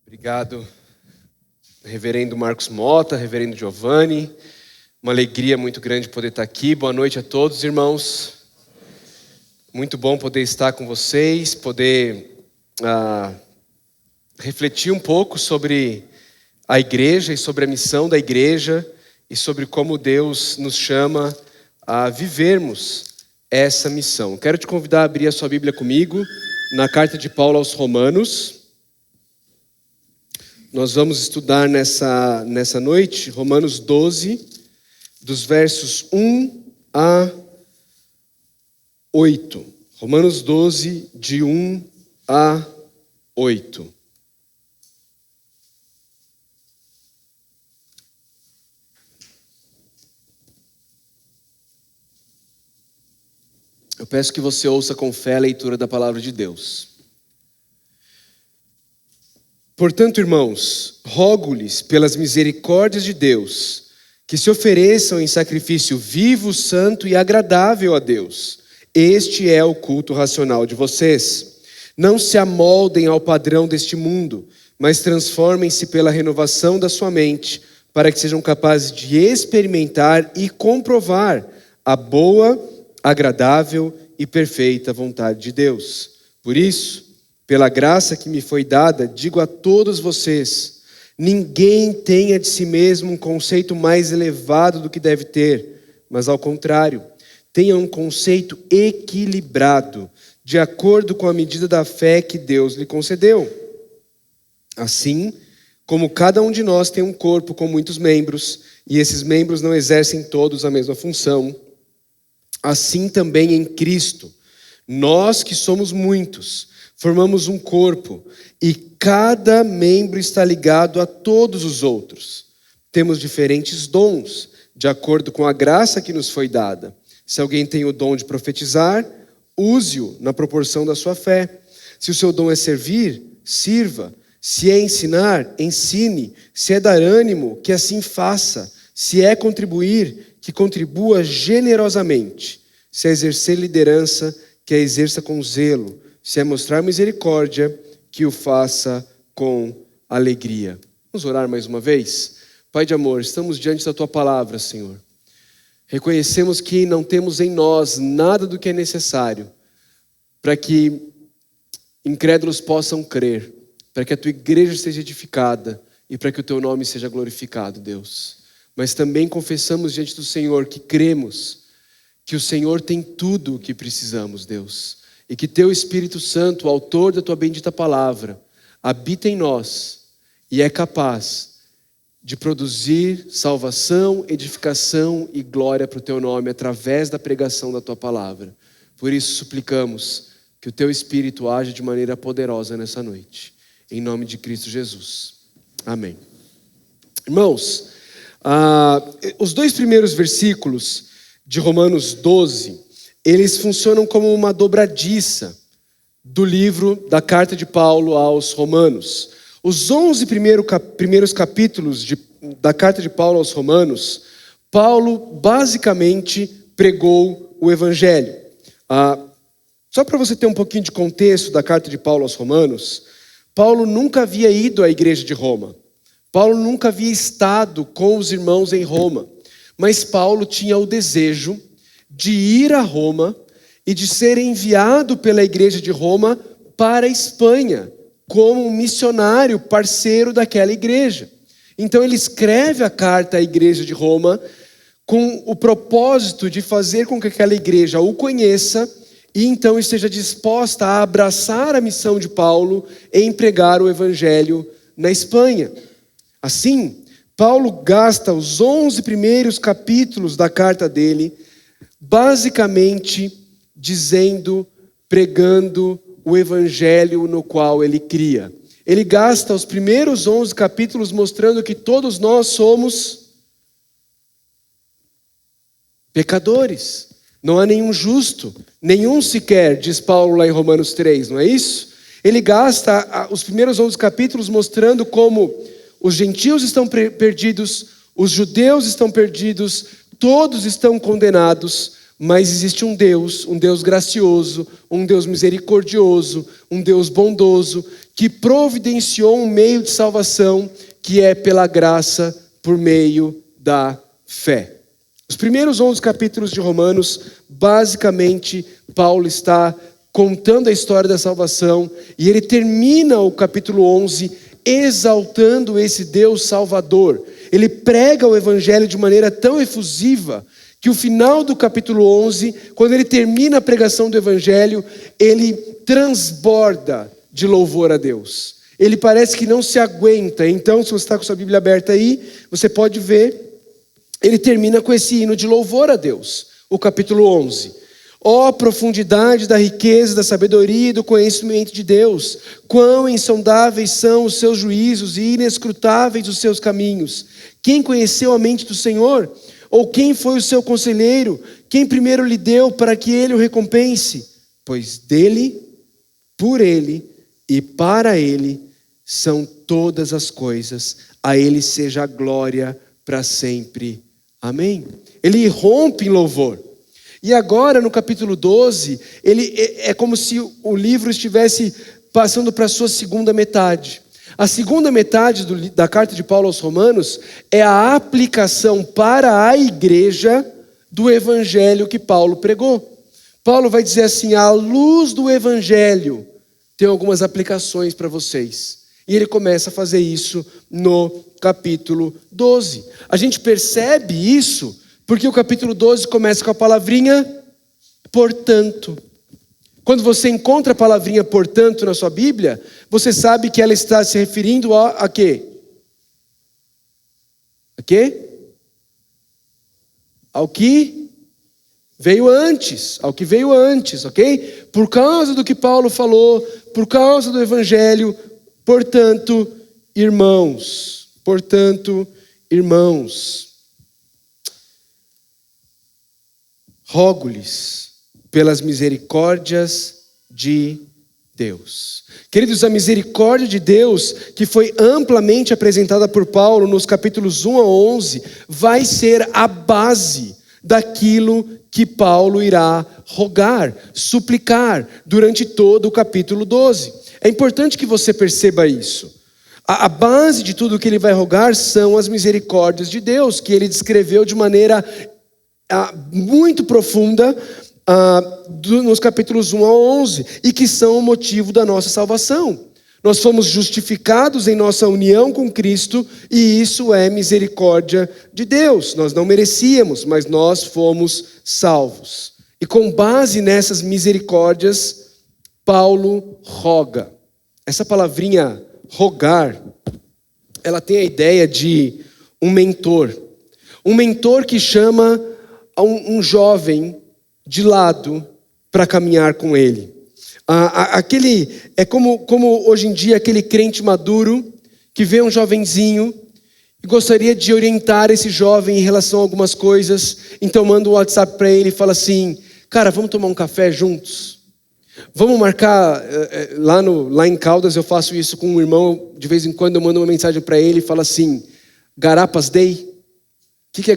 Obrigado, reverendo Marcos Mota, reverendo Giovanni. Uma alegria muito grande poder estar aqui. Boa noite a todos, irmãos. Muito bom poder estar com vocês, poder refletir um pouco sobre a igreja e sobre a missão da igreja e sobre como Deus nos chama a vivermos essa missão. Quero te convidar a abrir a sua Bíblia comigo na carta de Paulo aos Romanos. Nós vamos estudar nessa noite Romanos 12, dos versos 1 a 8. Romanos 12, de 1 a 8. Eu peço que você ouça com fé a leitura da palavra de Deus. Portanto, irmãos, rogo-lhes pelas misericórdias de Deus, que se ofereçam em sacrifício vivo, santo e agradável a Deus. Este é o culto racional de vocês. Não se amoldem ao padrão deste mundo, mas transformem-se pela renovação da sua mente, para que sejam capazes de experimentar e comprovar a boa, agradável e perfeita vontade de Deus. Por isso, pela graça que me foi dada, digo a todos vocês: ninguém tenha de si mesmo um conceito mais elevado do que deve ter, mas ao contrário, tenha um conceito equilibrado, de acordo com a medida da fé que Deus lhe concedeu. Assim, como cada um de nós tem um corpo com muitos membros, e esses membros não exercem todos a mesma função, assim também em Cristo, nós que somos muitos, formamos um corpo e cada membro está ligado a todos os outros. Temos diferentes dons, de acordo com a graça que nos foi dada. Se alguém tem o dom de profetizar, use-o na proporção da sua fé. Se o seu dom é servir, sirva. Se é ensinar, ensine. Se é dar ânimo, que assim faça. Se é contribuir, que contribua generosamente. Se é exercer liderança, que a exerça com zelo. Se é mostrar misericórdia, que o faça com alegria. Vamos orar mais uma vez? Pai de amor, estamos diante da Tua palavra, Senhor. Reconhecemos que não temos em nós nada do que é necessário para que incrédulos possam crer, para que a Tua igreja seja edificada e para que o Teu nome seja glorificado, Deus. Mas também confessamos diante do Senhor que cremos que o Senhor tem tudo o que precisamos, Deus. E que Teu Espírito Santo, o autor da Tua bendita palavra, habita em nós e é capaz de produzir salvação, edificação e glória para o Teu nome através da pregação da Tua palavra. Por isso suplicamos que o Teu Espírito age de maneira poderosa nessa noite. Em nome de Cristo Jesus. Amém. Irmãos, os dois primeiros versículos de Romanos 12, eles funcionam como uma dobradiça do livro da carta de Paulo aos Romanos. Os 11 primeiros capítulos da carta de Paulo aos Romanos, Paulo basicamente pregou o Evangelho. Só para você ter um pouquinho de contexto da carta de Paulo aos Romanos, Paulo nunca havia ido à igreja de Roma. Paulo nunca havia estado com os irmãos em Roma. Mas Paulo tinha o desejo de ir a Roma e de ser enviado pela igreja de Roma para a Espanha, como um missionário parceiro daquela igreja. Então ele escreve a carta à igreja de Roma com o propósito de fazer com que aquela igreja o conheça e então esteja disposta a abraçar a missão de Paulo em pregar o evangelho na Espanha. Assim, Paulo gasta os 11 primeiros capítulos da carta dele basicamente pregando o evangelho no qual ele cria. Ele gasta os primeiros 11 capítulos mostrando que todos nós somos pecadores. Não há nenhum justo, nenhum sequer, diz Paulo lá em Romanos 3, não é isso? Ele gasta os primeiros 11 capítulos mostrando como os gentios estão perdidos, os judeus estão perdidos, todos estão condenados, mas existe um Deus gracioso, um Deus misericordioso, um Deus bondoso, que providenciou um meio de salvação, que é pela graça, por meio da fé. Os primeiros 11 capítulos de Romanos, basicamente, Paulo está contando a história da salvação, e ele termina o capítulo 11 exaltando esse Deus salvador. Ele prega o evangelho de maneira tão efusiva, que o final do capítulo 11, quando ele termina a pregação do evangelho, ele transborda de louvor a Deus. Ele parece que não se aguenta. Então, se você está com sua Bíblia aberta aí, você pode ver, ele termina com esse hino de louvor a Deus, o capítulo 11. Ó profundidade da riqueza, da sabedoria e do conhecimento de Deus, quão insondáveis são os seus juízos e inescrutáveis os seus caminhos. Quem conheceu a mente do Senhor? Ou quem foi o seu conselheiro? Quem primeiro lhe deu para que ele o recompense? Pois dele, por ele e para ele são todas as coisas. A ele seja a glória para sempre. Amém? Ele rompe em louvor. E agora, no capítulo 12, é como se o livro estivesse passando para a sua segunda metade. A segunda metade da carta de Paulo aos Romanos é a aplicação para a igreja do evangelho que Paulo pregou. Paulo vai dizer assim: à luz do evangelho, tem algumas aplicações para vocês. E ele começa a fazer isso no capítulo 12. A gente percebe isso porque o capítulo 12 começa com a palavrinha portanto. Quando você encontra a palavrinha portanto na sua Bíblia, você sabe que ela está se referindo a quê? A quê? Ao que veio antes, ao que veio antes, ok? Por causa do que Paulo falou, por causa do evangelho, portanto, irmãos, rogo-lhes pelas misericórdias de Deus. Queridos, a misericórdia de Deus, que foi amplamente apresentada por Paulo nos capítulos 1 a 11, vai ser a base daquilo que Paulo irá rogar, suplicar durante todo o capítulo 12. É importante que você perceba isso. A base de tudo que ele vai rogar são as misericórdias de Deus, que ele descreveu de maneira muito profunda nos capítulos 1 a 11, e que são o motivo da nossa salvação. Nós fomos justificados em nossa união com Cristo, e isso é misericórdia de Deus. Nós não merecíamos, mas nós fomos salvos. E com base nessas misericórdias, Paulo roga. Essa palavrinha rogar, ela tem a ideia de um mentor. Um mentor que chama um jovem de lado para caminhar com ele. É como hoje em dia aquele crente maduro que vê um jovenzinho e gostaria de orientar esse jovem em relação a algumas coisas, então manda um WhatsApp para ele e fala assim: cara, vamos tomar um café juntos? Vamos marcar, lá em Caldas eu faço isso com um irmão, de vez em quando eu mando uma mensagem para ele e falo assim: Garapas Day? O que é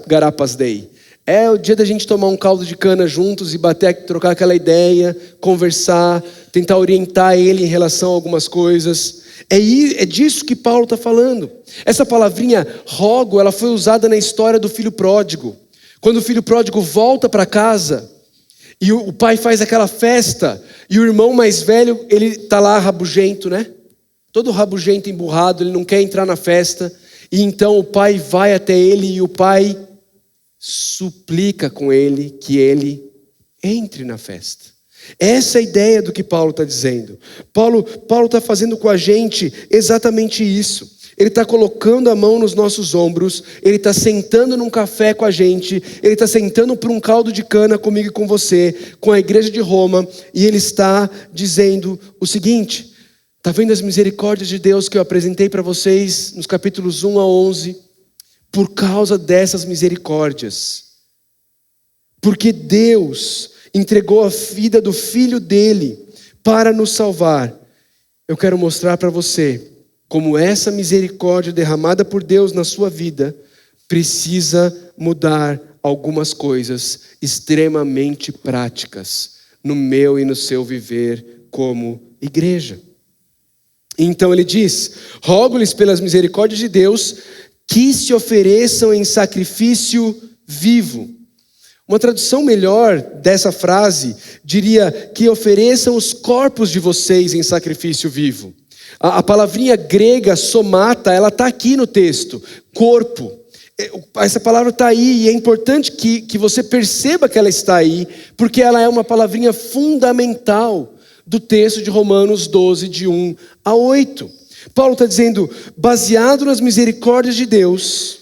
Garapas Day? É o dia da gente tomar um caldo de cana juntos e trocar aquela ideia, conversar, tentar orientar ele em relação a algumas coisas. É disso que Paulo está falando. Essa palavrinha rogo, ela foi usada na história do filho pródigo. Quando o filho pródigo volta para casa e o pai faz aquela festa, e o irmão mais velho, ele está lá rabugento, né? Todo rabugento, emburrado, ele não quer entrar na festa. E então o pai vai até ele e o pai suplica com ele que ele entre na festa. Essa é a ideia do que Paulo está dizendo. Paulo está fazendo com a gente exatamente isso. Ele está colocando a mão nos nossos ombros, ele está sentando num café com a gente, ele está sentando por um caldo de cana comigo e com você, com a igreja de Roma, e ele está dizendo o seguinte: está vendo as misericórdias de Deus que eu apresentei para vocês nos capítulos 1 a 11? Por causa dessas misericórdias, porque Deus entregou a vida do Filho dele para nos salvar, eu quero mostrar para você como essa misericórdia derramada por Deus na sua vida precisa mudar algumas coisas extremamente práticas no meu e no seu viver como igreja. Então ele diz: rogo-lhes pelas misericórdias de Deus que se ofereçam em sacrifício vivo. Uma tradução melhor dessa frase diria que ofereçam os corpos de vocês em sacrifício vivo. A palavrinha grega somata, ela está aqui no texto, corpo. Essa palavra está aí e é importante que você perceba que ela está aí, porque ela é uma palavrinha fundamental do texto de Romanos 12, de 1 a 8. Paulo está dizendo: baseado nas misericórdias de Deus,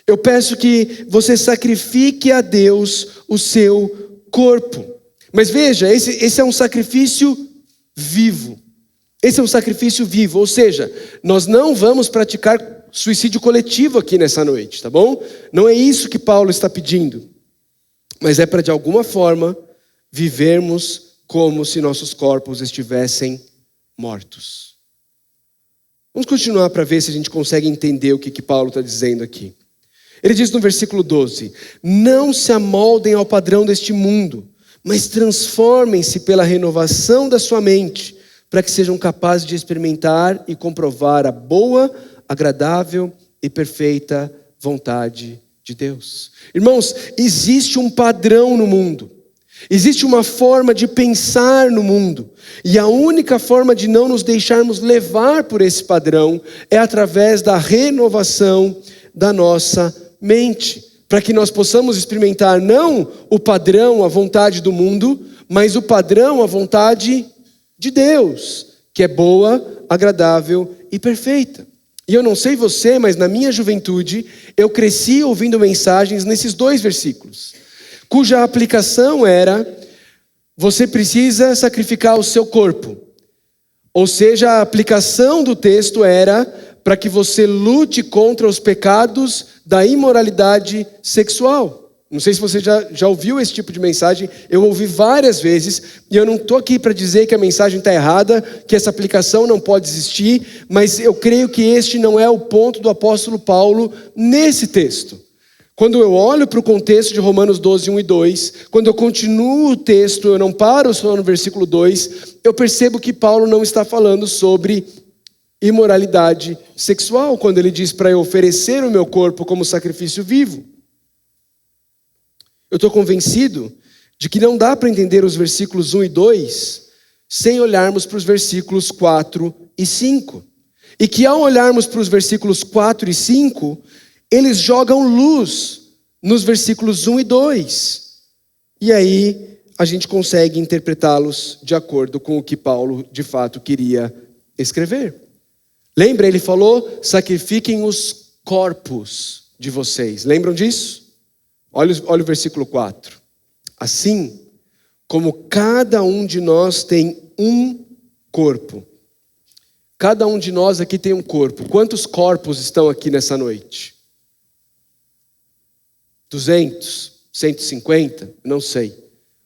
eu peço que você sacrifique a Deus o seu corpo. Mas veja, esse é um sacrifício vivo. Esse é um sacrifício vivo, ou seja, nós não vamos praticar suicídio coletivo aqui nessa noite, tá bom? Não é isso que Paulo está pedindo. Mas é para, de alguma forma, vivermos como se nossos corpos estivessem mortos. Vamos continuar para ver se a gente consegue entender o que Paulo está dizendo aqui. Ele diz no versículo 12: não se amoldem ao padrão deste mundo, mas transformem-se pela renovação da sua mente, para que sejam capazes de experimentar e comprovar a boa, agradável e perfeita vontade de Deus. Irmãos, existe um padrão no mundo. Existe uma forma de pensar no mundo. E a única forma de não nos deixarmos levar por esse padrão é através da renovação da nossa mente. Para que nós possamos experimentar não o padrão, a vontade do mundo, mas o padrão, a vontade de Deus, que é boa, agradável e perfeita. E eu não sei você, mas na minha juventude, eu cresci ouvindo mensagens nesses 2 versículos, cuja aplicação era: você precisa sacrificar o seu corpo. Ou seja, a aplicação do texto era para que você lute contra os pecados da imoralidade sexual. Não sei se você já ouviu esse tipo de mensagem. Eu ouvi várias vezes, e eu não estou aqui para dizer que a mensagem está errada, que essa aplicação não pode existir, mas eu creio que este não é o ponto do apóstolo Paulo nesse texto. Quando eu olho para o contexto de Romanos 12, 1 e 2, quando eu continuo o texto, eu não paro só no versículo 2, eu percebo que Paulo não está falando sobre imoralidade sexual, quando ele diz para eu oferecer o meu corpo como sacrifício vivo. Eu estou convencido de que não dá para entender os versículos 1 e 2 sem olharmos para os versículos 4 e 5. E que ao olharmos para os versículos 4 e 5, eles jogam luz nos versículos 1 e 2. E aí a gente consegue interpretá-los de acordo com o que Paulo de fato queria escrever. Lembra, ele falou: sacrifiquem os corpos de vocês. Lembram disso? Olha o versículo 4. Assim como cada um de nós tem um corpo. Cada um de nós aqui tem um corpo. Quantos corpos estão aqui nessa noite? 200? 150? Não sei.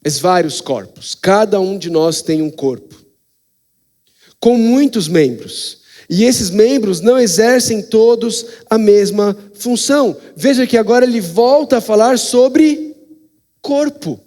Mas vários corpos. Cada um de nós tem um corpo. Com muitos membros. E esses membros não exercem todos a mesma função. Veja que agora ele volta a falar sobre corpo,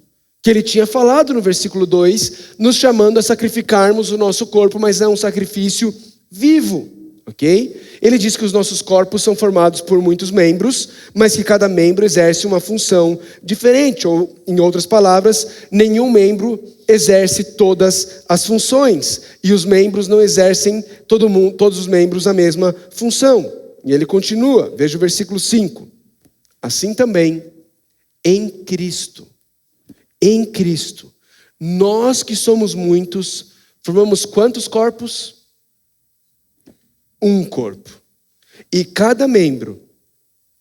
que ele tinha falado no versículo 2, nos chamando a sacrificarmos o nosso corpo, mas é um sacrifício vivo, ok? Ele diz que os nossos corpos são formados por muitos membros, mas que cada membro exerce uma função diferente, ou, em outras palavras, nenhum membro exerce todas as funções, e os membros não exercem, todos os membros, a mesma função. E ele continua, veja o versículo 5. Assim também, em Cristo, nós que somos muitos, formamos quantos corpos? Um corpo. E cada membro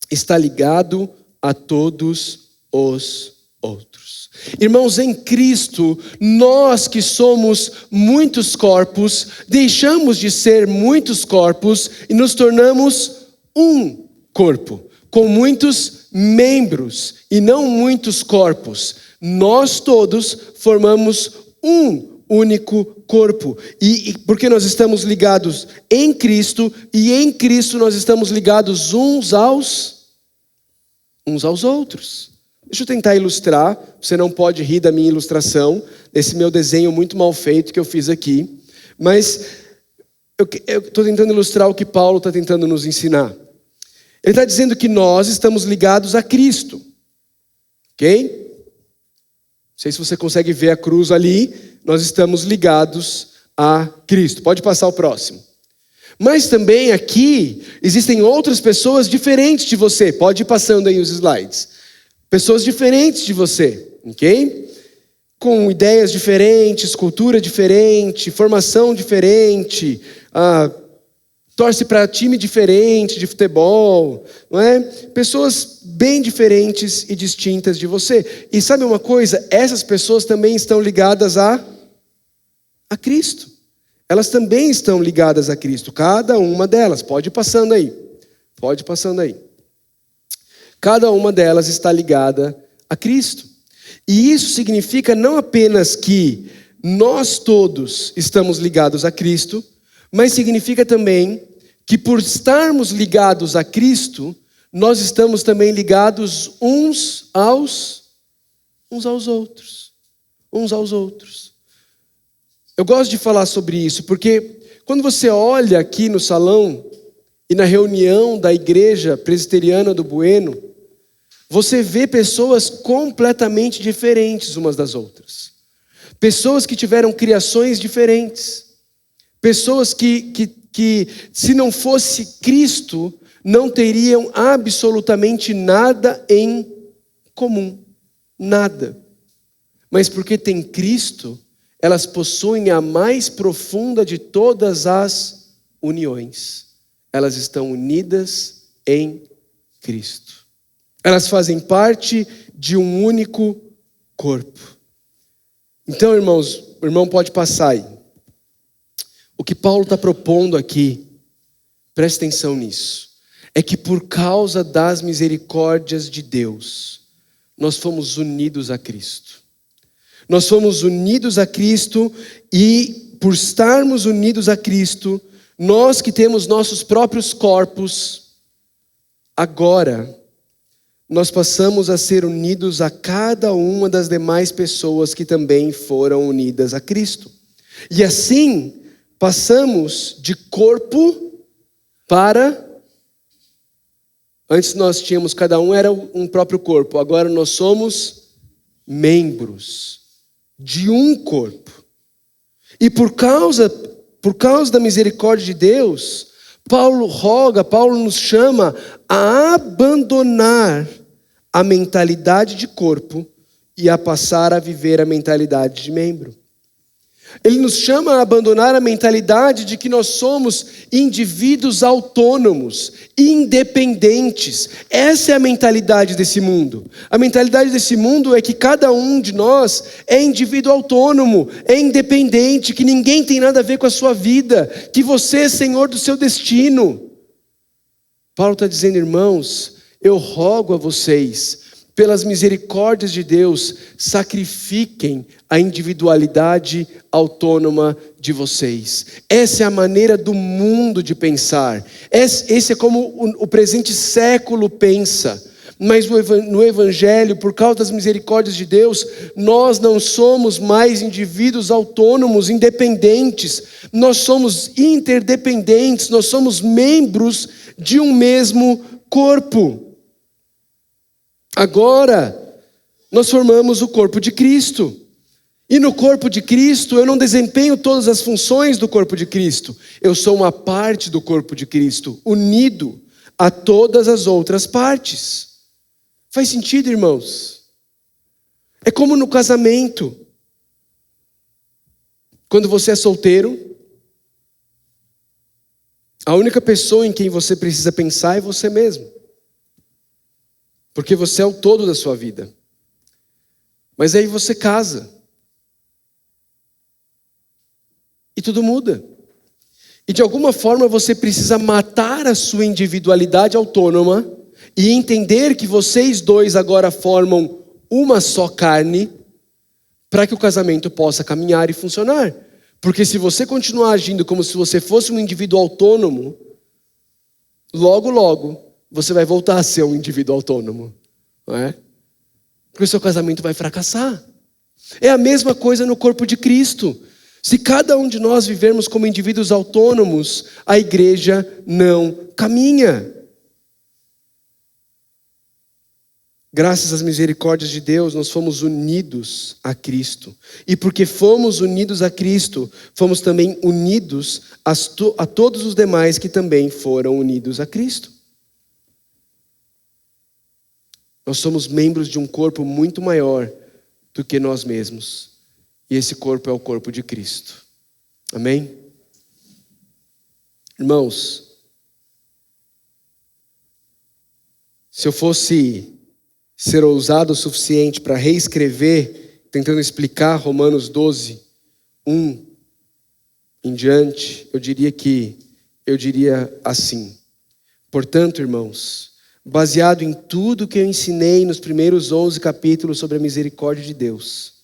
está ligado a todos os outros. Irmãos, em Cristo, nós que somos muitos corpos, deixamos de ser muitos corpos e nos tornamos um corpo, com muitos membros e não muitos corpos. Nós todos formamos um único corpo. E porque nós estamos ligados em Cristo, e em Cristo nós estamos ligados uns aos outros. Deixa eu tentar ilustrar. Você não pode rir da minha ilustração, desse meu desenho muito mal feito que eu fiz aqui. Mas eu estou tentando ilustrar o que Paulo está tentando nos ensinar. Ele está dizendo que nós estamos ligados a Cristo. Ok? Não sei se você consegue ver a cruz ali. Nós estamos ligados a Cristo. Pode passar o próximo. Mas também aqui existem outras pessoas diferentes de você. Pode ir passando aí os slides. Pessoas diferentes de você, ok? Com ideias diferentes, cultura diferente, formação diferente, torce para time diferente de futebol, não é? Pessoas bem diferentes e distintas de você. E sabe uma coisa? Essas pessoas também estão ligadas a Cristo. Elas também estão ligadas a Cristo, cada uma delas. Pode ir passando aí. Pode ir passando aí. Cada uma delas está ligada a Cristo. E isso significa não apenas que nós todos estamos ligados a Cristo, mas significa também que por estarmos ligados a Cristo, nós estamos também ligados uns aos outros. Uns aos outros. Eu gosto de falar sobre isso, porque quando você olha aqui no salão e na reunião da igreja presbiteriana do Bueno, você vê pessoas completamente diferentes umas das outras. Pessoas que tiveram criações diferentes. Pessoas que se não fosse Cristo, não teriam absolutamente nada em comum. Nada. Mas porque tem Cristo, elas possuem a mais profunda de todas as uniões. Elas estão unidas em Cristo. Elas fazem parte de um único corpo. Então, irmãos, o irmão pode passar aí. O que Paulo está propondo aqui, preste atenção nisso, é que por causa das misericórdias de Deus, nós fomos unidos a Cristo. Nós fomos unidos a Cristo e, por estarmos unidos a Cristo, nós que temos nossos próprios corpos, agora nós passamos a ser unidos a cada uma das demais pessoas que também foram unidas a Cristo. E assim, passamos de corpo para... Antes nós tínhamos, cada um era um próprio corpo. Agora nós somos membros de um corpo. E por causa da misericórdia de Deus, Paulo nos chama a abandonar a mentalidade de corpo e a passar a viver a mentalidade de membro. Ele nos chama a abandonar a mentalidade de que nós somos indivíduos autônomos, independentes. Essa é a mentalidade desse mundo. A mentalidade desse mundo é que cada um de nós é indivíduo autônomo, é independente, que ninguém tem nada a ver com a sua vida, que você é senhor do seu destino. Paulo está dizendo, irmãos, eu rogo a vocês, pelas misericórdias de Deus, sacrifiquem a individualidade autônoma de vocês. Essa é a maneira do mundo de pensar. Esse é como o presente século pensa. Mas no Evangelho, por causa das misericórdias de Deus, nós não somos mais indivíduos autônomos, independentes. Nós somos interdependentes, nós somos membros de um mesmo corpo. Agora, nós formamos o corpo de Cristo. E no corpo de Cristo, eu não desempenho todas as funções do corpo de Cristo. Eu sou uma parte do corpo de Cristo, unido a todas as outras partes. Faz sentido, irmãos? É como no casamento. Quando você é solteiro, a única pessoa em quem você precisa pensar é você mesmo. Porque você é o todo da sua vida. Mas aí você casa. E tudo muda. E de alguma forma você precisa matar a sua individualidade autônoma e entender que vocês dois agora formam uma só carne para que o casamento possa caminhar e funcionar. Porque se você continuar agindo como se você fosse um indivíduo autônomo, logo, você vai voltar a ser um indivíduo autônomo, não é? porque o seu casamento vai fracassar. É a mesma coisa no corpo de Cristo. Se cada um de nós vivermos como indivíduos autônomos, a igreja não caminha. Graças às misericórdias de Deus, nós fomos unidos a Cristo. E porque fomos unidos a Cristo, fomos também unidos a todos os demais que também foram unidos a Cristo. Nós somos membros de um corpo muito maior do que nós mesmos. E esse corpo é o corpo de Cristo. Amém? Irmãos, se eu fosse ser ousado o suficiente para reescrever, tentando explicar Romanos 12, 1 em diante, eu diria assim: portanto, irmãos, baseado em tudo que eu ensinei nos primeiros 11 capítulos sobre a misericórdia de Deus,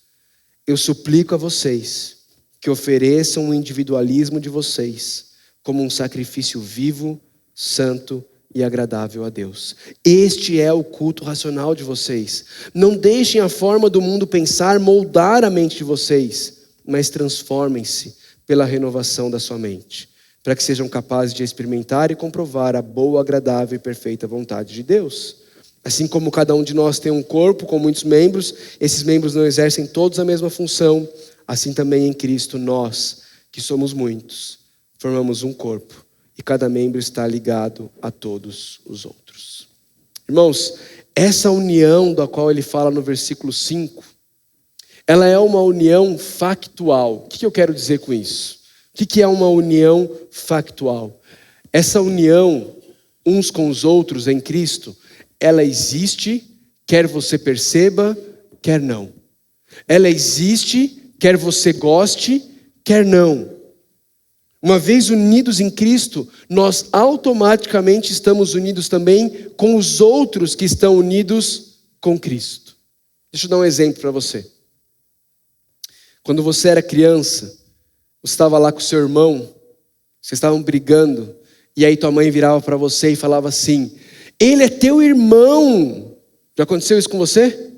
eu suplico a vocês que ofereçam o individualismo de vocês como um sacrifício vivo, santo e agradável a Deus. Este é o culto racional de vocês. Não deixem a forma do mundo pensar moldar a mente de vocês, mas transformem-se pela renovação da sua mente, para que sejam capazes de experimentar e comprovar a boa, agradável e perfeita vontade de Deus. Assim como cada um de nós tem um corpo com muitos membros, esses membros não exercem todos a mesma função, assim também em Cristo nós, que somos muitos, formamos um corpo, e cada membro está ligado a todos os outros. Irmãos, essa união da qual ele fala no versículo 5, ela é uma união factual. O que eu quero dizer com isso? O que é uma união factual? Essa união uns com os outros em Cristo, ela existe, quer você perceba, quer não. Ela existe, quer você goste, quer não. Uma vez unidos em Cristo, nós automaticamente estamos unidos também com os outros que estão unidos com Cristo. Deixa eu dar um exemplo para você. Quando você era criança, você estava lá com seu irmão, vocês estavam brigando, e aí tua mãe virava para você e falava assim: ele é teu irmão. Já aconteceu isso com você?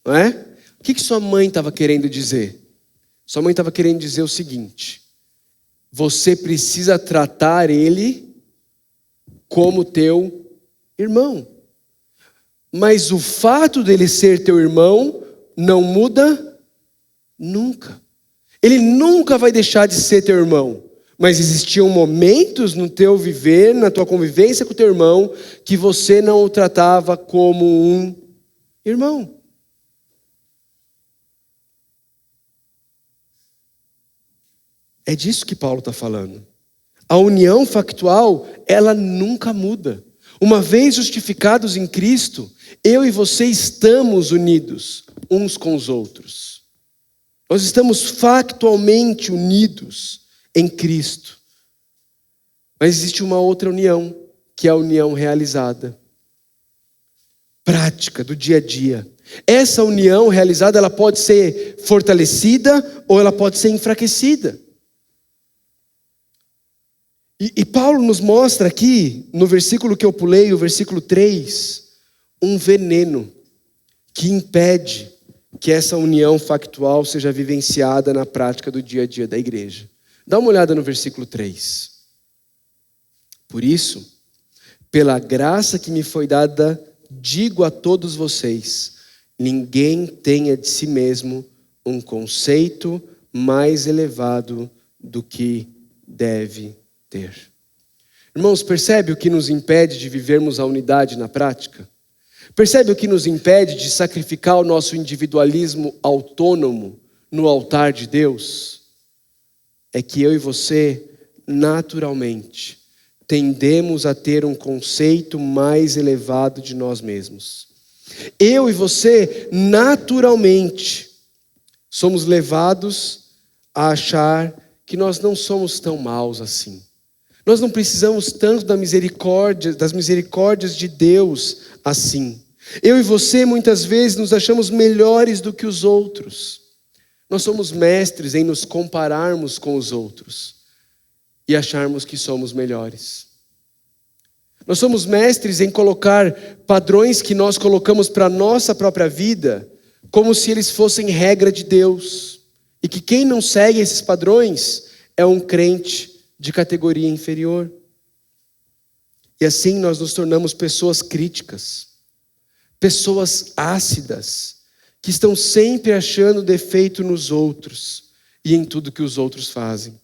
Não é? O que sua mãe estava querendo dizer? Sua mãe estava querendo dizer o seguinte: você precisa tratar ele como teu irmão. Mas o fato dele ser teu irmão não muda nunca. Ele nunca vai deixar de ser teu irmão. Mas existiam momentos no teu viver, na tua convivência com o teu irmão, que você não o tratava como um irmão. É disso que Paulo está falando. A união factual, ela nunca muda. Uma vez justificados em Cristo, eu e você estamos unidos uns com os outros. Nós estamos factualmente unidos em Cristo. Mas existe uma outra união, que é a união realizada. Prática, do dia a dia. Essa união realizada, ela pode ser fortalecida ou ela pode ser enfraquecida. E Paulo nos mostra aqui, no versículo que eu pulei, o versículo 3, um veneno que impede que essa união factual seja vivenciada na prática do dia a dia da igreja. Dá uma olhada no versículo 3. Por isso, pela graça que me foi dada, digo a todos vocês, ninguém tenha de si mesmo um conceito mais elevado do que deve ter. Irmãos, percebe o que nos impede de vivermos a unidade na prática? Percebe o que nos impede de sacrificar o nosso individualismo autônomo no altar de Deus? É que eu e você, naturalmente, tendemos a ter um conceito mais elevado de nós mesmos. Eu e você, naturalmente, somos levados a achar que nós não somos tão maus assim. Nós não precisamos tanto das misericórdias de Deus assim. Eu e você muitas vezes nos achamos melhores do que os outros. Nós somos mestres em nos compararmos com os outros e acharmos que somos melhores. Nós somos mestres em colocar padrões que nós colocamos para a nossa própria vida como se eles fossem regra de Deus, e que quem não segue esses padrões é um crente de categoria inferior. E assim nós nos tornamos pessoas críticas, pessoas ácidas, que estão sempre achando defeito nos outros e em tudo que os outros fazem.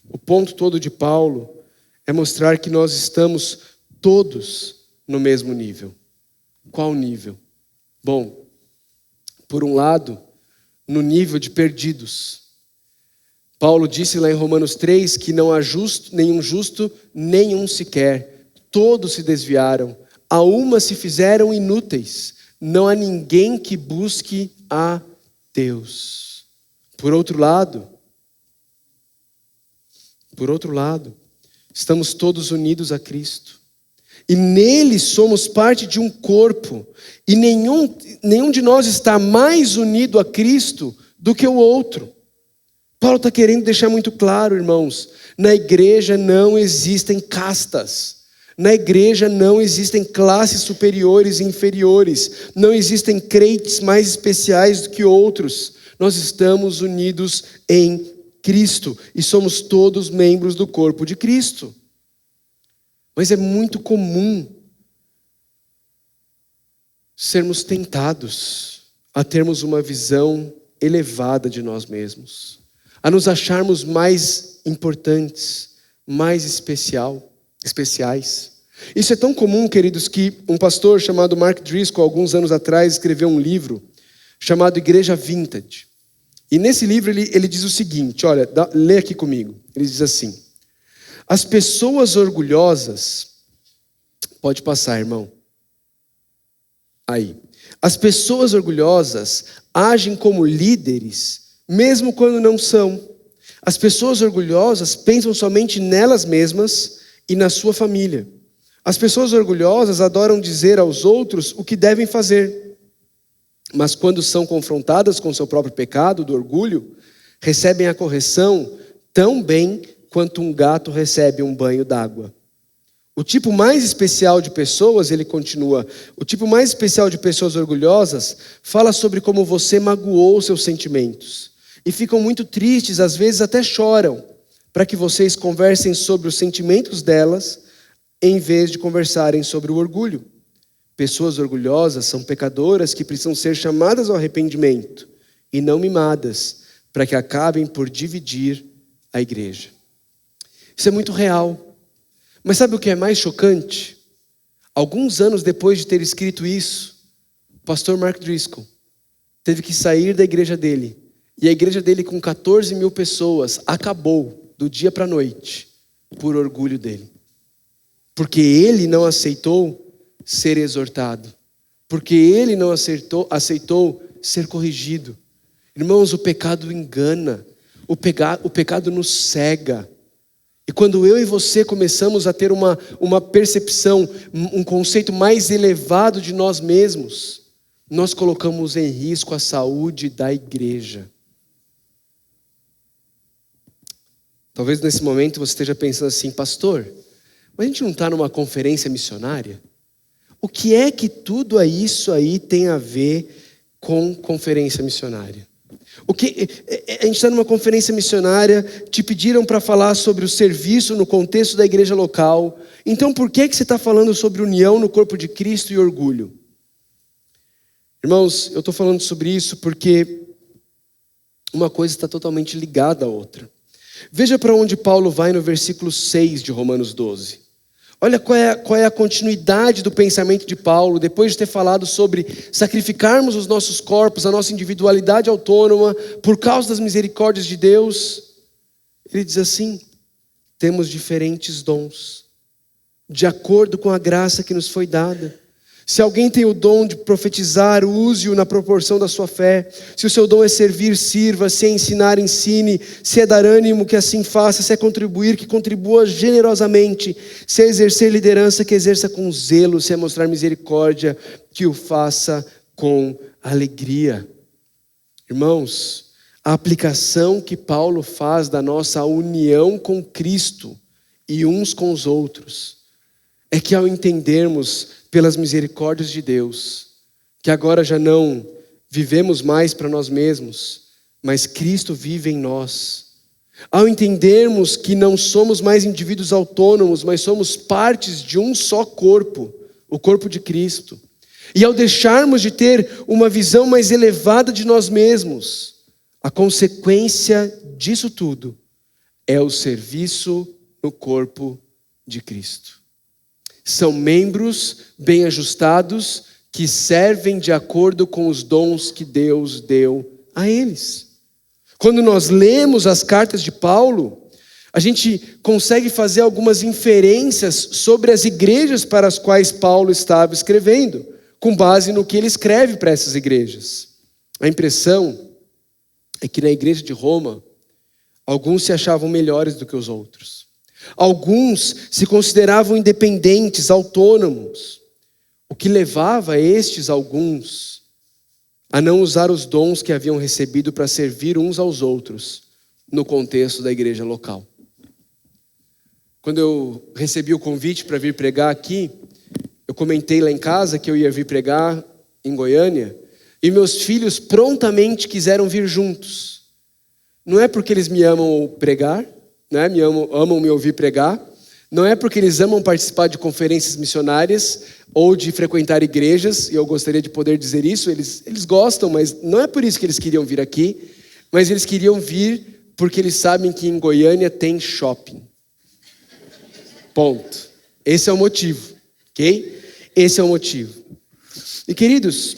O ponto todo de Paulo é mostrar que nós estamos todos no mesmo nível. Qual nível? Bom, por um lado, no nível de perdidos. Paulo disse lá em Romanos 3 que não há nenhum justo, nenhum sequer. Todos se desviaram, a uma se fizeram inúteis. Não há ninguém que busque a Deus. Por outro lado, estamos todos unidos a Cristo. E nele somos parte de um corpo. E nenhum de nós está mais unido a Cristo do que o outro. Paulo está querendo deixar muito claro, irmãos, na igreja não existem castas. Na igreja não existem classes superiores e inferiores. Não existem crentes mais especiais do que outros. Nós estamos unidos em Cristo e somos todos membros do corpo de Cristo. Mas é muito comum sermos tentados a termos uma visão elevada de nós mesmos, a nos acharmos mais importantes, mais especiais. Isso é tão comum, queridos, que um pastor chamado Mark Driscoll, alguns anos atrás, escreveu um livro chamado Igreja Vintage. E nesse livro ele diz o seguinte, olha, lê aqui comigo. Ele diz assim: as pessoas orgulhosas, pode passar, irmão. Aí. As pessoas orgulhosas agem como líderes, mesmo quando não são. As pessoas orgulhosas pensam somente nelas mesmas e na sua família. As pessoas orgulhosas adoram dizer aos outros o que devem fazer. Mas quando são confrontadas com seu próprio pecado, do orgulho, recebem a correção tão bem quanto um gato recebe um banho d'água. O tipo mais especial de pessoas, ele continua, o tipo mais especial de pessoas orgulhosas fala sobre como você magoou seus sentimentos. E ficam muito tristes, às vezes até choram, para que vocês conversem sobre os sentimentos delas, em vez de conversarem sobre o orgulho. Pessoas orgulhosas são pecadoras que precisam ser chamadas ao arrependimento e não mimadas, para que acabem por dividir a igreja. Isso é muito real. Mas sabe o que é mais chocante? Alguns anos depois de ter escrito isso, o pastor Mark Driscoll teve que sair da igreja dele. E a igreja dele, com 14 mil pessoas, acabou do dia para a noite por orgulho dele. Porque ele não aceitou ser exortado. Porque ele não aceitou ser corrigido. Irmãos, o pecado engana. O pecado nos cega. E quando eu e você começamos a ter uma percepção, um conceito mais elevado de nós mesmos, nós colocamos em risco a saúde da igreja. Talvez nesse momento você esteja pensando assim, pastor, mas a gente não está numa conferência missionária? O que é que tudo isso aí tem a ver com conferência missionária? A gente está numa conferência missionária, te pediram para falar sobre o serviço no contexto da igreja local. Então por que você está falando sobre união no corpo de Cristo e orgulho? Irmãos, eu estou falando sobre isso porque uma coisa está totalmente ligada à outra. Veja para onde Paulo vai no versículo 6 de Romanos 12. Olha qual é a continuidade do pensamento de Paulo, depois de ter falado sobre sacrificarmos os nossos corpos, a nossa individualidade autônoma, por causa das misericórdias de Deus. Ele diz assim: temos diferentes dons, de acordo com a graça que nos foi dada. Se alguém tem o dom de profetizar, use-o na proporção da sua fé. Se o seu dom é servir, sirva. Se é ensinar, ensine. Se é dar ânimo, que assim faça. Se é contribuir, que contribua generosamente. Se é exercer liderança, que exerça com zelo. Se é mostrar misericórdia, que o faça com alegria. Irmãos, a aplicação que Paulo faz da nossa união com Cristo e uns com os outros é que ao entendermos pelas misericórdias de Deus, que agora já não vivemos mais para nós mesmos, mas Cristo vive em nós. Ao entendermos que não somos mais indivíduos autônomos, mas somos partes de um só corpo, o corpo de Cristo. E ao deixarmos de ter uma visão mais elevada de nós mesmos, a consequência disso tudo é o serviço no corpo de Cristo. São membros bem ajustados que servem de acordo com os dons que Deus deu a eles. Quando nós lemos as cartas de Paulo, a gente consegue fazer algumas inferências sobre as igrejas para as quais Paulo estava escrevendo, com base no que ele escreve para essas igrejas. A impressão é que na igreja de Roma, alguns se achavam melhores do que os outros. Alguns se consideravam independentes, autônomos, o que levava estes alguns a não usar os dons que haviam recebido para servir uns aos outros no contexto da igreja local. Quando eu recebi o convite para vir pregar aqui, eu comentei lá em casa que eu ia vir pregar em Goiânia e meus filhos prontamente quiseram vir juntos. Não é porque eles me amam pregar, né? Amam me ouvir pregar, não é porque eles amam participar de conferências missionárias ou de frequentar igrejas, e eu gostaria de poder dizer isso, eles gostam, mas não é por isso que eles queriam vir aqui, mas eles queriam vir porque eles sabem que em Goiânia tem shopping. Ponto. Esse é o motivo, ok? Esse é o motivo. E queridos,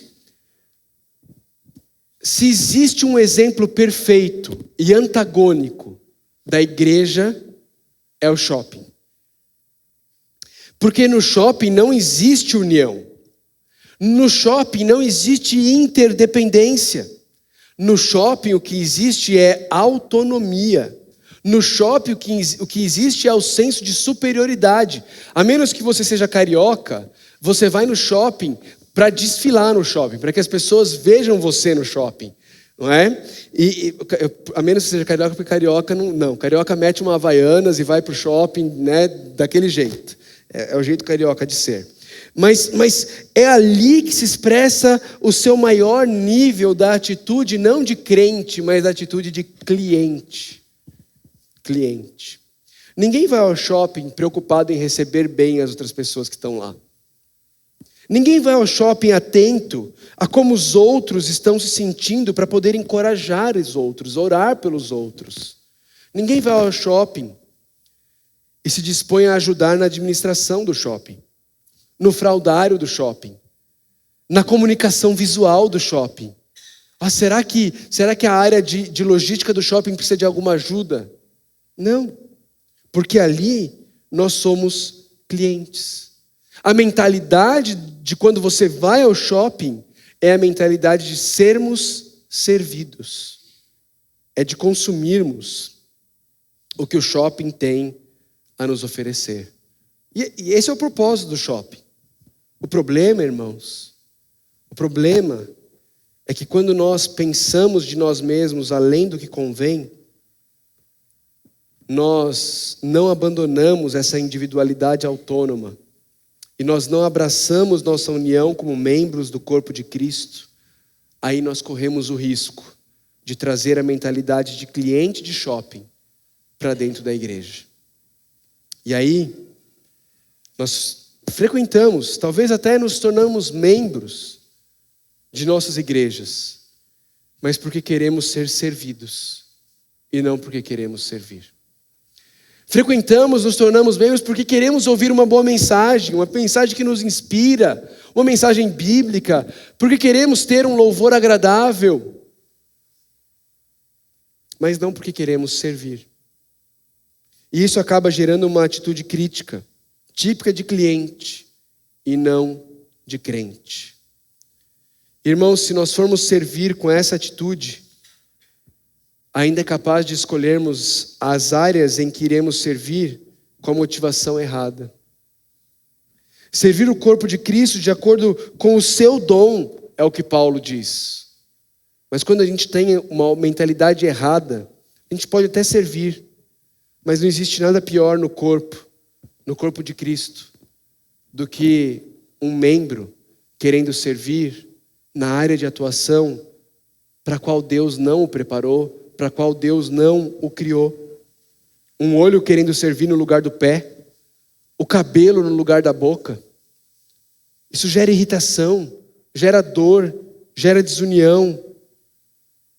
se existe um exemplo perfeito e antagônico da igreja, é o shopping. Porque no shopping não existe união. No shopping não existe interdependência. No shopping o que existe é autonomia. No shopping o que existe é o senso de superioridade. A menos que você seja carioca, você vai no shopping para desfilar no shopping, para que as pessoas vejam você no shopping. Não é? A menos que seja carioca, porque carioca não. Carioca mete uma Havaianas e vai para o shopping, né, daquele jeito. É o jeito carioca de ser. Mas é ali que se expressa o seu maior nível da atitude, não de crente, mas da atitude de cliente. Cliente. Ninguém vai ao shopping preocupado em receber bem as outras pessoas que estão lá. Ninguém vai ao shopping atento a como os outros estão se sentindo para poder encorajar os outros, orar pelos outros. Ninguém vai ao shopping e se dispõe a ajudar na administração do shopping, no fraudário do shopping, na comunicação visual do shopping. Será que a área de logística do shopping precisa de alguma ajuda? Não, porque ali nós somos clientes. A mentalidade de quando você vai ao shopping é a mentalidade de sermos servidos. É de consumirmos o que o shopping tem a nos oferecer. E esse é o propósito do shopping. O problema, irmãos, é que quando nós pensamos de nós mesmos além do que convém, nós não abandonamos essa individualidade autônoma e nós não abraçamos nossa união como membros do corpo de Cristo, aí nós corremos o risco de trazer a mentalidade de cliente de shopping para dentro da igreja. E aí, nós frequentamos, talvez até nos tornamos membros de nossas igrejas, mas porque queremos ser servidos e não porque queremos servir. Frequentamos, nos tornamos membros porque queremos ouvir uma boa mensagem, uma mensagem que nos inspira, uma mensagem bíblica, porque queremos ter um louvor agradável, mas não porque queremos servir. E isso acaba gerando uma atitude crítica, típica de cliente e não de crente. Irmãos, se nós formos servir com essa atitude, ainda é capaz de escolhermos as áreas em que iremos servir com a motivação errada. Servir o corpo de Cristo de acordo com o seu dom, é o que Paulo diz. Mas quando a gente tem uma mentalidade errada, a gente pode até servir, mas não existe nada pior no corpo de Cristo, do que um membro querendo servir, na área de atuação para a qual Deus não o preparou, para a qual Deus não o criou. Um olho querendo servir no lugar do pé, o cabelo no lugar da boca. Isso gera irritação, gera dor, gera desunião.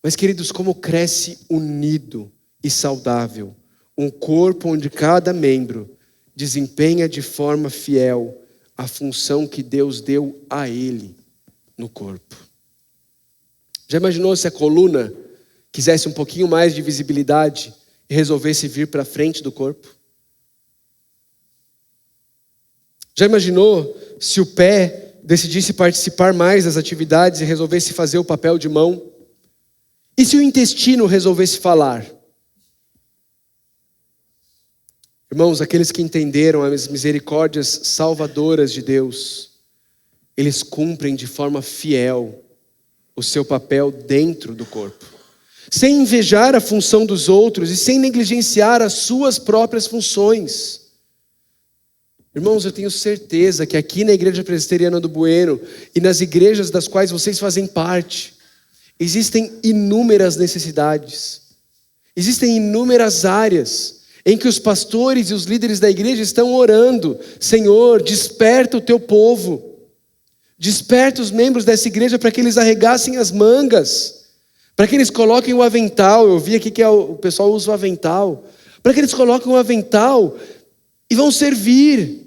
Mas, queridos, como cresce unido e saudável um corpo onde cada membro desempenha de forma fiel a função que Deus deu a ele no corpo. Já imaginou se a coluna quisesse um pouquinho mais de visibilidade e resolvesse vir para frente do corpo? Já imaginou se o pé decidisse participar mais das atividades e resolvesse fazer o papel de mão? E se o intestino resolvesse falar? Irmãos, aqueles que entenderam as misericórdias salvadoras de Deus, eles cumprem de forma fiel o seu papel dentro do corpo, sem invejar a função dos outros e sem negligenciar as suas próprias funções. Irmãos, eu tenho certeza que aqui na Igreja Presbiteriana do Bueno e nas igrejas das quais vocês fazem parte, existem inúmeras necessidades, existem inúmeras áreas em que os pastores e os líderes da igreja estão orando: Senhor, desperta o teu povo, desperta os membros dessa igreja para que eles arregassem as mangas, para que eles coloquem o avental. Eu vi aqui que o pessoal usa o avental, para que eles coloquem o avental e vão servir,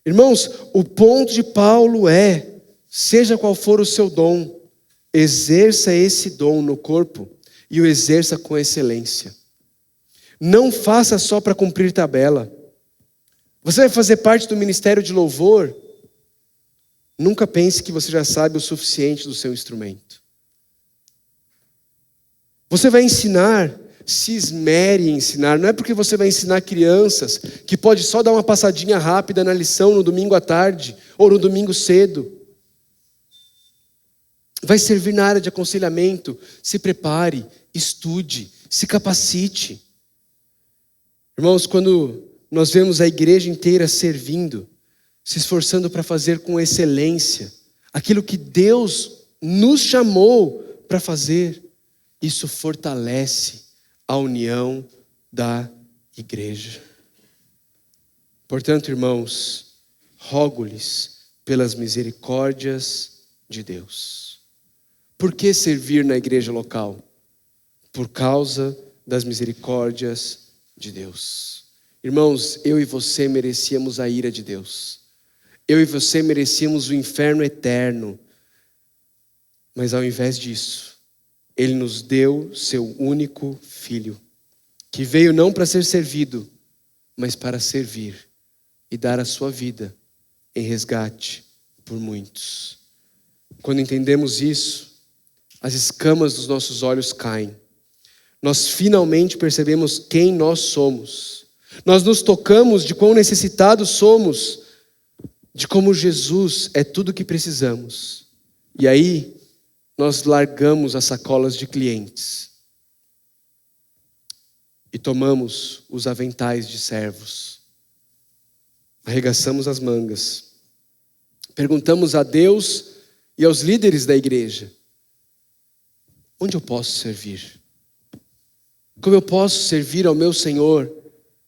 Irmãos, o ponto de Paulo é: seja qual for o seu dom, exerça esse dom no corpo e o exerça com excelência. Não faça só para cumprir tabela. Você vai fazer parte do ministério de louvor? Nunca pense que você já sabe o suficiente do seu instrumento. Você vai ensinar, se esmere em ensinar. Não é porque você vai ensinar crianças que pode só dar uma passadinha rápida na lição no domingo à tarde ou no domingo cedo. Vai servir na área de aconselhamento. Se prepare, estude, se capacite. Irmãos, quando nós vemos a igreja inteira servindo, se esforçando para fazer com excelência aquilo que Deus nos chamou para fazer, isso fortalece a união da igreja. Portanto, irmãos, rogo-lhes pelas misericórdias de Deus. Por que servir na igreja local? Por causa das misericórdias de Deus. Irmãos, eu e você merecíamos a ira de Deus. Eu e você merecíamos o inferno eterno. Mas ao invés disso, Ele nos deu seu único filho, que veio não para ser servido, mas para servir e dar a sua vida em resgate por muitos. Quando entendemos isso, as escamas dos nossos olhos caem. Nós finalmente percebemos quem nós somos. Nós nos tocamos de quão necessitados somos, de como Jesus é tudo o que precisamos. E aí, nós largamos as sacolas de clientes e tomamos os aventais de servos. Arregaçamos as mangas. Perguntamos a Deus e aos líderes da igreja: onde eu posso servir? Como eu posso servir ao meu Senhor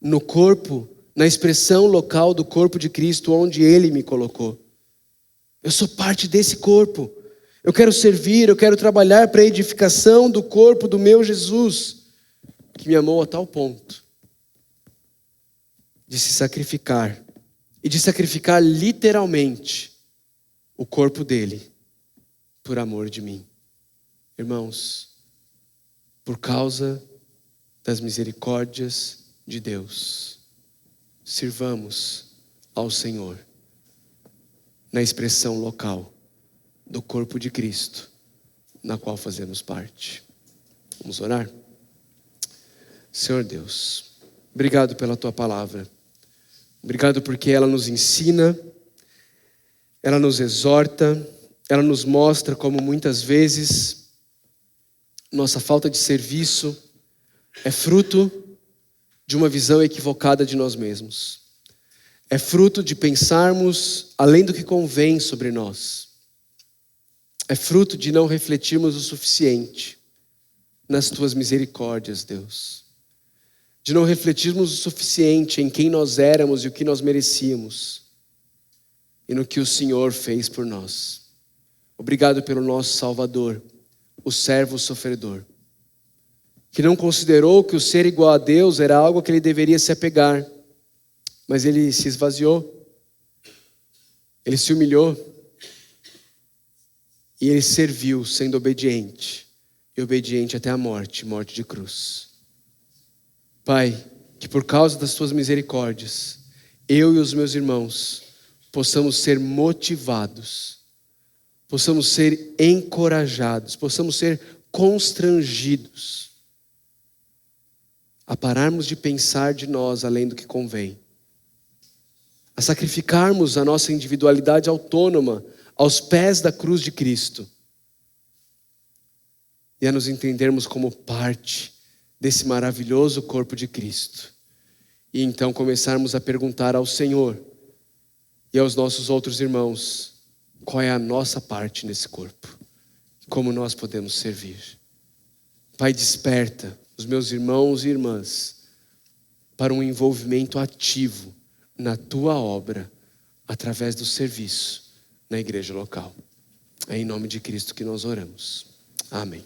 no corpo, na expressão local do corpo de Cristo, onde Ele me colocou? Eu sou parte desse corpo. Eu quero servir, eu quero trabalhar para a edificação do corpo do meu Jesus, que me amou a tal ponto de se sacrificar, e de sacrificar literalmente o corpo dele, por amor de mim. Irmãos, por causa das misericórdias de Deus, sirvamos ao Senhor na expressão local do corpo de Cristo, na qual fazemos parte. Vamos orar? Senhor Deus, obrigado pela Tua palavra. Obrigado porque ela nos ensina, ela nos exorta, ela nos mostra como muitas vezes nossa falta de serviço é fruto de uma visão equivocada de nós mesmos. é fruto de pensarmos além do que convém sobre nós. É fruto de não refletirmos o suficiente nas tuas misericórdias, Deus. De não refletirmos o suficiente em quem nós éramos e o que nós merecíamos. E no que o Senhor fez por nós. Obrigado pelo nosso Salvador, o servo sofredor, que não considerou que o ser igual a Deus era algo a que ele deveria se apegar, mas ele se esvaziou, ele se humilhou, e ele serviu sendo obediente, e obediente até a morte, morte de cruz. Pai, que por causa das tuas misericórdias, eu e os meus irmãos possamos ser motivados, possamos ser encorajados, possamos ser constrangidos a pararmos de pensar de nós além do que convém, a sacrificarmos a nossa individualidade autônoma aos pés da cruz de Cristo e a nos entendermos como parte desse maravilhoso corpo de Cristo. E então começarmos a perguntar ao Senhor e aos nossos outros irmãos, qual é a nossa parte nesse corpo? Como nós podemos servir? Pai, desperta os meus irmãos e irmãs para um envolvimento ativo na tua obra, através do serviço na igreja local. É em nome de Cristo que nós oramos. Amém.